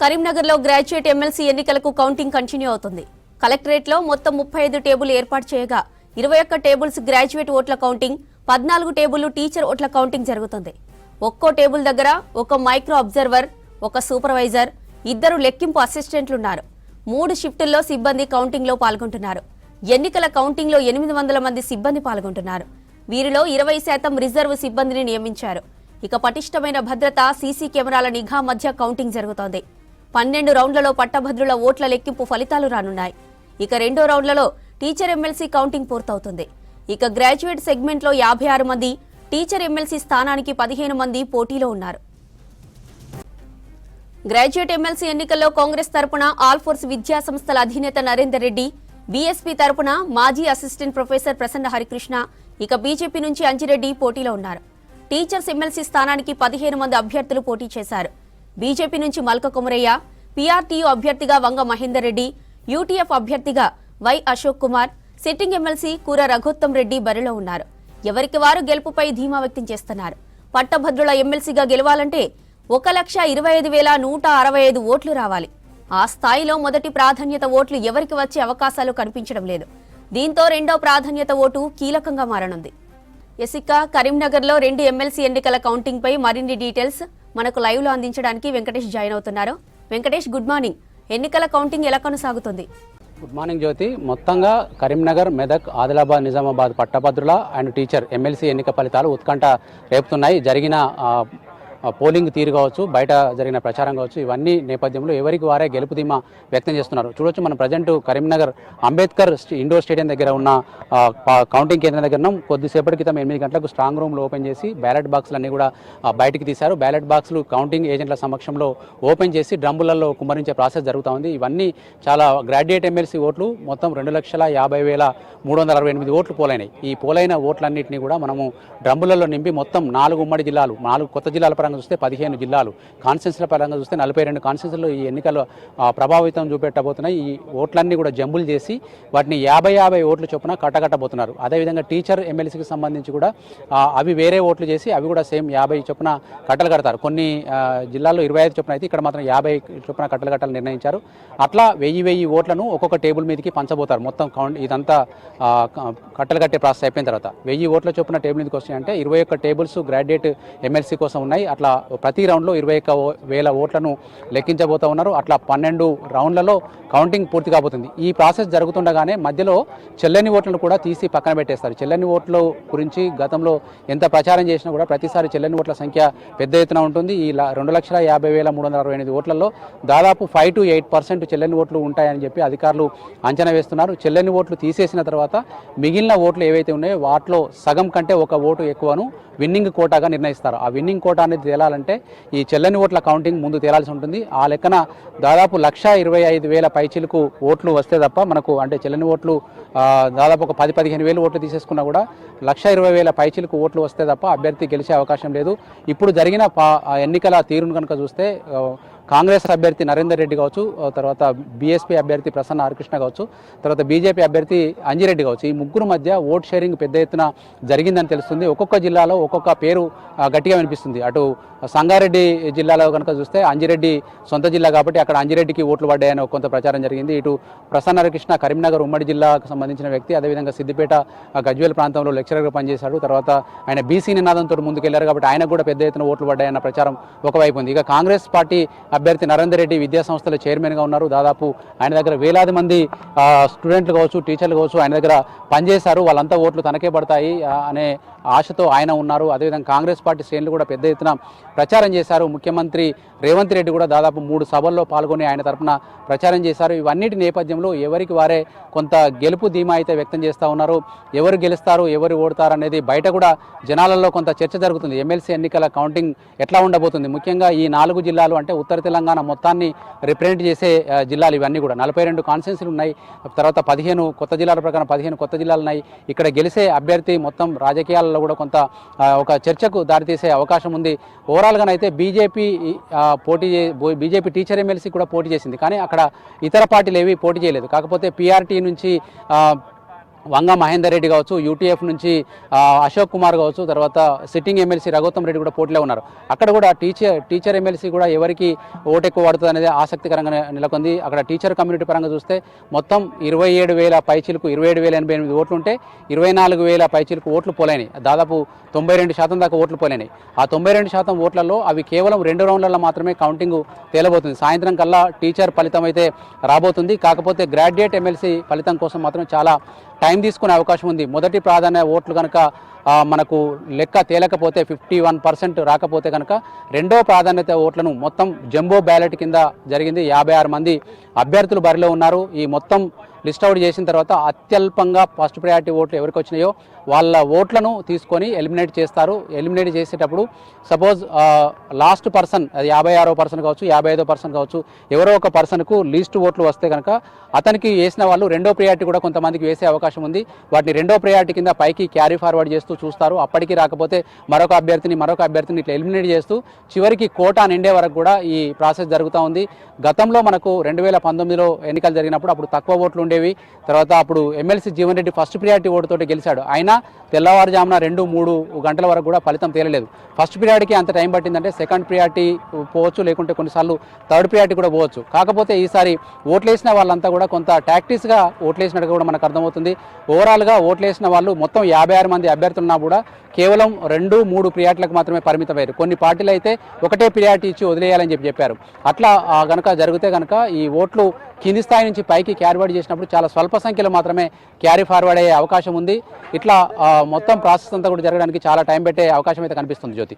కరీంనగర్లో graduate MLC ఎన్నికలకు counting continue అవుతుంది. కలెక్టరేట్లో మొత్తం 35 టేబుల్ ఏర్పాటు చేయగా 21 టేబుల్స్ గ్రాడ్యుయేట్ ఓట్ల కౌంటింగ్, 14 టేబుల్ టీచర్ ఓట్ల కౌంటింగ్ జరుగుతుంది. ఒక్కో టేబుల్ దగ్గర ఒక మైక్రో అబ్జర్వర్, ఒక సూపర్వైజర్, 2 లెక్కింపు అసిస్టెంట్లున్నారు. 3 షిఫ్టుల్లో సిబ్బంది కౌంటింగ్లో పాల్గొంటున్నారు. ఎన్నికల కౌంటింగ్లో 800 మంది సిబ్బంది పాల్గొంటున్నారు. వీరిలో 20% రిజర్వ్ సిబ్బందిని నియమించారు. ఇక పటిష్టమైన భద్రత, సీసీ కెమెరాల నిఘా మధ్య కౌంటింగ్ జరుగుతోంది. 12 రౌండ్లలో పట్టభద్రుల ఓట్ల లెక్కింపు ఫలితాలు రానున్నాయి. ఇక 2వ రౌండ్లలో టీచర్ ఎమ్మెల్సీ కౌంటింగ్ పూర్తవుతుంది. ఇక గ్రాడ్యుయేట్ సెగ్మెంట్లో 56 మంది, టీచర్ ఎమ్మెల్సీ స్థానానికి 15 మంది పోటీలో ఉన్నారు. గ్రాడ్యుయేట్ ఎమ్మెల్సీ ఎన్నికల్లో కాంగ్రెస్ తరపున ఆల్ ఫోర్స్ విద్యా సంస్థల అధినేత నరేందర్ రెడ్డి, బీఎస్పీ తరపున మాజీ అసిస్టెంట్ ప్రొఫెసర్ ప్రసన్న హరికృష్ణ, ఇక బీజేపీ నుంచి అంజిరెడ్డి పోటీలో ఉన్నారు. టీచర్స్ ఎమ్మెల్సీ స్థానానికి 15 మంది అభ్యర్థులు పోటీ చేశారు. బీజేపీ నుంచి మల్క కొమరయ్య, పీఆర్టీయూ అభ్యర్థిగా వంగ మహేందర్ రెడ్డి, యూటీఎఫ్ అభ్యర్థిగా Y Ashok Kumar, sitting MLC Kura Raghotham Reddy బరిలో ఉన్నారు. ఎవరికి వారు గెలుపుపై ధీమా వ్యక్తం చేస్తున్నారు. పట్టభద్రుల ఎమ్మెల్సీగా గెలవాలంటే 1,25,165 ఓట్లు రావాలి. ఆ స్థాయిలో మొదటి ప్రాధాన్యత ఓట్లు ఎవరికి వచ్చే అవకాశాలు కనిపించడం లేదు. దీంతో 2వ ప్రాధాన్యత ఓటు కీలకంగా మారనుంది. ఇక కరీంనగర్లో 2 ఎమ్మెల్సీ ఎన్నికల కౌంటింగ్ పై మరిన్ని డీటెయిల్స్ మనకు లైవ్ లో అందించడానికి వెంకటేష్ జాయిన్ అవుతున్నారు. Venkatesh, good morning. ఎన్నికల కౌంటింగ్ ఎలా కొనసాగుతుంది? గుడ్ మార్నింగ్ జ్యోతి. మొత్తంగా కరీంనగర్, మెదక్, ఆదిలాబాద్, నిజామాబాద్ పట్టభద్రుల అండ్ టీచర్ ఎమ్మెల్సీ ఎన్నిక ఫలితాలు ఉత్కంఠ రేపుతున్నాయి. జరిగిన పోలింగ్ తీరు కావచ్చు, బయట జరిగిన ప్రచారం కావచ్చు, ఇవన్నీ నేపథ్యంలో ఎవరికి వారే గెలుపు ధీమా వ్యక్తం చేస్తున్నారు. చూడొచ్చు, మనం present Karimnagar Ambedkar indoor stadium దగ్గర ఉన్న కౌంటింగ్ కేంద్రం దగ్గర కొద్దిసేపటి క్రితం 8 గంటలకు స్ట్రాంగ్ రూమ్లు ఓపెన్ చేసి బ్యాలెట్ బాక్సులన్నీ కూడా బయటికి తీశారు. బ్యాలెట్ బాక్సులు కౌంటింగ్ ఏజెంట్ల సమక్షంలో ఓపెన్ చేసి డ్రమ్ములలో కుమ్మరించే ప్రాసెస్ జరుగుతూ ఉంది. ఇవన్నీ చాలా గ్రాడ్యుయేట్ ఎమ్మెల్సీ ఓట్లు మొత్తం 2,50,368 ఓట్లు పోలైనాయి. ఈ పోలైన ఓట్లన్నింటినీ కూడా మనము డ్రమ్ములలో నింపి మొత్తం 4 ఉమ్మడి జిల్లాలు, 4 కొత్త జిల్లాల పరంగా చూస్తే 15 జిల్లాలు, కాన్స్టిట్యూన్సీల పరంగా చూస్తే 42 కాన్స్టిట్యూన్సీలో ఈ ఎన్నికలు ప్రభావితం చూపెట్టబోతున్నాయి. ఈ ఓట్లన్నీ కూడా జంబులు చేసి వాటిని 50 ఓట్లు చొప్పున కట్టబోతున్నారు. అదేవిధంగా టీచర్ ఎమ్మెల్సీకి సంబంధించి కూడా అవి వేరే ఓట్లు చేసి అవి కూడా సేమ్ 50 చొప్పున కట్టలు కడతారు. కొన్ని జిల్లాల్లో 25 చొప్పున అయితే ఇక్కడ మాత్రం 50 చొప్పున కట్టాలని నిర్ణయించారు. అట్లా 1000 ఓట్లను ఒక్కొక్క టేబుల్ మీదకి పంచబోతారు. మొత్తం కౌంట్ ఇదంతా కట్టలు కట్టే ప్రాసెస్ అయిపోయిన తర్వాత 1000 ఓట్ల చొప్పున టేబుల్ మీదకి వస్తాయంటే 21 టేబుల్స్ గ్రాడ్యుయేట్ ఎమ్మెల్సీ కోసం ఉన్నాయి. అట్లా ప్రతి రౌండ్లో 21,000 ఓట్లను లెక్కించబోతా ఉన్నారు. అట్లా 12 రౌండ్లలో కౌంటింగ్ పూర్తి కాబోతుంది. ఈ ప్రాసెస్ జరుగుతుండగానే మధ్యలో చెల్లని ఓట్లను కూడా తీసి పక్కన పెట్టేస్తారు. చెల్లని ఓట్ల గురించి గతంలో ఎంత ప్రచారం చేసినా కూడా ప్రతిసారి చెల్లని ఓట్ల సంఖ్య పెద్ద ఎత్తున ఉంటుంది. ఈ 2,50,368 ఓట్లలో దాదాపు 5 to 8% చెల్లని ఓట్లు ఉంటాయని చెప్పి అధికారులు అంచనా వేస్తున్నారు. చెల్లని ఓట్లు తీసేసిన తర్వాత మిగిలిన ఓట్లు ఏవైతే ఉన్నాయో వాటిలో సగం కంటే ఒక ఓటు ఎక్కువను విన్నింగ్ కోటాగా నిర్ణయిస్తారు. ఆ విన్నింగ్ కోటా అనేది తేలాలంటే ఈ చెల్లని ఓట్ల కౌంటింగ్ ముందు తేలాల్సి ఉంటుంది. ఆ లెక్కన దాదాపు 1,25,000 పైచీలకు ఓట్లు వస్తే తప్ప మనకు, అంటే చెల్లని ఓట్లు దాదాపు ఒక 10-15 వేలు ఓట్లు తీసేసుకున్నా కూడా 1,20,000 పైచీలకు ఓట్లు వస్తే తప్ప అభ్యర్థి గెలిచే అవకాశం లేదు. ఇప్పుడు జరిగిన ఎన్నికల తీరును కనుక చూస్తే కాంగ్రెస్ అభ్యర్థి నరేందర్ రెడ్డి కావచ్చు, తర్వాత బీఎస్పీ అభ్యర్థి ప్రసన్న హరికృష్ణ కావచ్చు, తర్వాత బీజేపీ అభ్యర్థి అంజిరెడ్డి కావచ్చు, ఈ ముగ్గురు మధ్య ఓట్ షేరింగ్ పెద్ద ఎత్తున జరిగిందని తెలుస్తుంది. ఒక్కొక్క జిల్లాలో ఒక్కొక్క పేరు గట్టిగా వినిపిస్తుంది. అటు సంగారెడ్డి జిల్లాలో కనుక చూస్తే అంజిరెడ్డి సొంత జిల్లా కాబట్టి అక్కడ అంజిరెడ్డికి ఓట్లు పడ్డాయని కొంత ప్రచారం జరిగింది. ఇటు ప్రసన్న హరికృష్ణ కరీంనగర్ ఉమ్మడి జిల్లాకు సంబంధించిన వ్యక్తి, అదేవిధంగా సిద్దిపేట గజ్వేల్ ప్రాంతంలో లెక్చరర్గా పనిచేశాడు. తర్వాత ఆయన బీసీ నినాదంతో ముందుకెళ్లారు కాబట్టి ఆయనకు కూడా పెద్ద ఎత్తున ఓట్లు పడ్డాయన్న ప్రచారం ఒకవైపు ఉంది. ఇక కాంగ్రెస్ పార్టీ అభ్యర్థి నరేందర్ రెడ్డి విద్యా సంస్థల చైర్మన్గా ఉన్నారు. దాదాపు ఆయన దగ్గర వేలాది మంది స్టూడెంట్లు కావచ్చు, టీచర్లు కావచ్చు ఆయన దగ్గర పనిచేశారు. వాళ్ళంతా ఓట్లు తనకే పడతాయి అనే ఆశతో ఆయన ఉన్నారు. అదేవిధంగా కాంగ్రెస్ పార్టీ శ్రేణులు కూడా పెద్ద ఎత్తున ప్రచారం చేశారు. ముఖ్యమంత్రి రేవంత్ రెడ్డి కూడా దాదాపు 3 సభల్లో పాల్గొని ఆయన తరఫున ప్రచారం చేశారు. ఇవన్నిటి నేపథ్యంలో ఎవరికి వారే కొంత గెలుపు ధీమా అయితే వ్యక్తం చేస్తూ ఉన్నారు. ఎవరు గెలుస్తారు, ఎవరు ఓడతారు అనేది బయట కూడా జనాలలో కొంత చర్చ జరుగుతుంది. ఎమ్మెల్సీ ఎన్నికల కౌంటింగ్ ఎట్లా ఉండబోతుంది, ముఖ్యంగా ఈ 4 జిల్లాలు అంటే ఉత్తర తెలంగాణ మొత్తాన్ని రిప్రజెంట్ చేసే జిల్లాలు ఇవన్నీ కూడా 42 కాన్స్టిట్యున్సీలు ఉన్నాయి. తర్వాత 15 కొత్త జిల్లాల ప్రకారం 15 కొత్త జిల్లాలు ఉన్నాయి. ఇక్కడ గెలిసే అభ్యర్థి మొత్తం రాజకీయాలలో కూడా కొంత ఒక చర్చకు దారితీసే అవకాశం ఉంది. ఓవరాల్గానైతే బీజేపీ టీచర్ ఎమ్మెల్సీ కూడా పోటీ చేసింది, కానీ అక్కడ ఇతర పార్టీలు ఏవి పోటీ చేయలేదు. కాకపోతే పీఆర్టీ నుంచి వంగ మహేందర్ రెడ్డి కావచ్చు, యూటీఎఫ్ నుంచి అశోక్ కుమార్ కావచ్చు, తర్వాత సిట్టింగ్ ఎమ్మెల్సీ రఘుత్తం రెడ్డి కూడా పోటీలో ఉన్నారు. అక్కడ కూడా టీచర్ ఎమ్మెల్సీ కూడా ఎవరికి ఓటు ఎక్కువ పడుతుంది అనేది ఆసక్తికరంగా నెలకొంది. అక్కడ టీచర్ కమ్యూనిటీ పరంగా చూస్తే మొత్తం 27,000 పైచీలకు 27,088 ఓట్లు ఉంటే 24,000 పైచీలకు ఓట్లు పోలేని, దాదాపు 92% దాకా ఓట్లు పోలేని. ఆ 92% ఓట్లలో అవి కేవలం 2 రౌండ్లలో మాత్రమే కౌంటింగ్ తేలబోతుంది. సాయంత్రం కల్లా టీచర్ ఫలితం అయితే రాబోతుంది. కాకపోతే గ్రాడ్యుయేట్ ఎమ్మెల్సీ ఫలితం కోసం మాత్రం చాలా టైం తీసుకునే అవకాశం ఉంది. మొదటి ప్రాధాన్య ఓట్లు కనుక మనకు లెక్క తేలకపోతే 51% రాకపోతే కనుక రెండో ప్రాధాన్యత ఓట్లను మొత్తం జంబో బ్యాలెట్ కింద జరిగింది. 56 మంది అభ్యర్థులు బరిలో ఉన్నారు. ఈ మొత్తం లిస్ట్ అవుట్ చేసిన తర్వాత అత్యల్పంగా ఫస్ట్ ప్రయారిటీ ఓట్లు ఎవరికి వచ్చినాయో వాళ్ళ ఓట్లను తీసుకొని ఎలిమినేట్ చేస్తారు. ఎలిమినేట్ చేసేటప్పుడు సపోజ్ లాస్ట్ పర్సన్, అది 56వ పర్సన్ కావచ్చు, 55వ పర్సన్ కావచ్చు, ఎవరో ఒక పర్సన్కు లీస్ట్ ఓట్లు వస్తే కనుక అతనికి వేసిన వాళ్ళు రెండో ప్రయారిటీ కూడా కొంతమందికి వేసే అవకాశం ఉంది. వాటిని రెండో ప్రయారిటీ కింద పైకి క్యారీ ఫార్వర్డ్ చేస్తూ చూస్తారు. అప్పటికి రాకపోతే మరొక అభ్యర్థిని ఇట్లా ఎలిమినేట్ చేస్తూ చివరికి కోటా నిండే వరకు కూడా ఈ ప్రాసెస్ జరుగుతూ ఉంది. గతంలో మనకు 2019లో ఎన్నికలు జరిగినప్పుడు అప్పుడు తక్కువ ఓట్లు ఉండేవి. తర్వాత అప్పుడు MLC Jeevan Reddy first priority ఓటుతోటి గెలిచాడు. అయినా తెల్లవారుజామున 2-3 గంటల వరకు కూడా ఫలితం తేలలేదు. ఫస్ట్ ప్రియారిటీకి అంత టైం పట్టిందంటే సెకండ్ ప్రియారిటీ పోవచ్చు, లేకుంటే కొన్నిసార్లు థర్డ్ ప్రియారిటీ కూడా పోవచ్చు. కాకపోతే ఈసారి ఓట్లేసిన వాళ్ళంతా కూడా కొంత టాక్టిక్స్గా ఓట్లేసినట్టుగా కూడా మనకు అర్థమవుతుంది. ఓవరాల్గా ఓట్లేసిన వాళ్ళు మొత్తం 56 మంది అభ్యర్థులున్నా కూడా కేవలం 2-3 ప్రియారిటీలకు మాత్రమే పరిమితమయ్యారు. కొన్ని పార్టీలు అయితే ఒకటే ప్రియారిటీ ఇచ్చి వదిలేయాలని చెప్పారు. అట్లా గనక జరిగితే కనుక ఈ ఓట్లు కింది స్థాయి నుంచి పైకి క్యారీవర్డ్ చేసినప్పుడు చాలా స్వల్ప సంఖ్యలో మాత్రమే క్యారీ ఫార్వర్డ్ అయ్యే అవకాశం ఉంది. ఇట్లా మొత్తం ప్రాసెస్ అంతా కూడా జరగడానికి చాలా టైం పెట్టే అవకాశం అయితే కనిపిస్తుంది జ్యోతి.